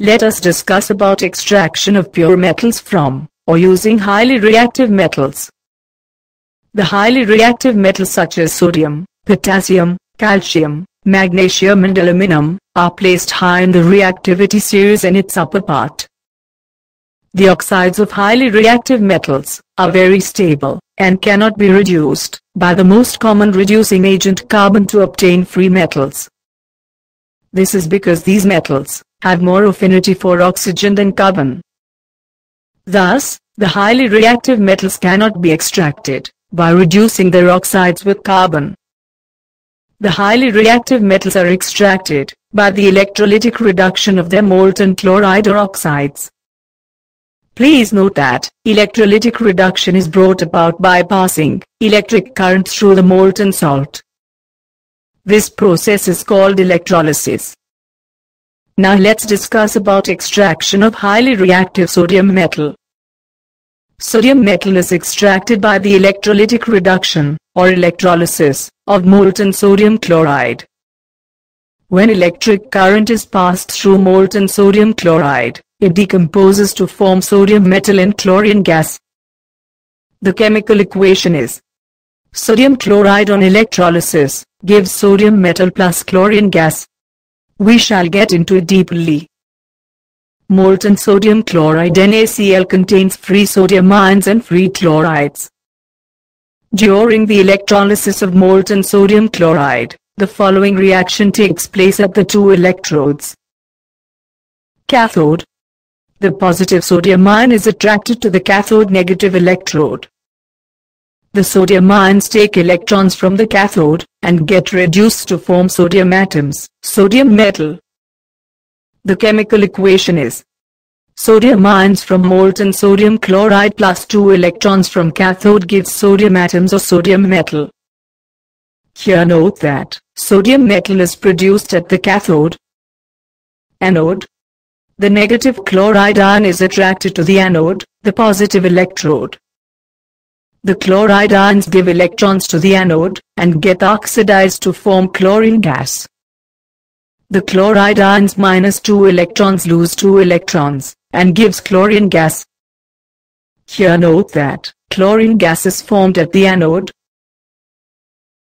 Let us discuss about extraction of pure metals from, or using highly reactive metals. The highly reactive metals such as sodium, potassium, calcium, magnesium and aluminum, are placed high in the reactivity series in its upper part. The oxides of highly reactive metals are very stable, and cannot be reduced by the most common reducing agent carbon to obtain free metals. This is because these metals have more affinity for oxygen than carbon. Thus, the highly reactive metals cannot be extracted by reducing their oxides with carbon. The highly reactive metals are extracted by the electrolytic reduction of their molten chloride or oxides. Please note that electrolytic reduction is brought about by passing electric current through the molten salt. This process is called electrolysis. Now let's discuss about extraction of highly reactive sodium metal. Sodium metal is extracted by the electrolytic reduction, or electrolysis, of molten sodium chloride. When electric current is passed through molten sodium chloride, it decomposes to form sodium metal and chlorine gas. The chemical equation is sodium chloride on electrolysis gives sodium metal plus chlorine gas. We shall get into it deeply. Molten sodium chloride NaCl contains free sodium ions and free chlorides. During the electrolysis of molten sodium chloride, the following reaction takes place at the two electrodes. Cathode. The positive sodium ion is attracted to the cathode negative electrode. The sodium ions take electrons from the cathode and get reduced to form sodium atoms, sodium metal. The chemical equation is sodium ions from molten sodium chloride plus 2 electrons from cathode gives sodium atoms or sodium metal. Here note that sodium metal is produced at the cathode. Anode. The negative chloride ion is attracted to the anode, the positive electrode. The chloride ions give electrons to the anode, and get oxidized to form chlorine gas. The chloride ions minus 2 electrons lose 2 electrons, and gives chlorine gas. Here note that chlorine gas is formed at the anode,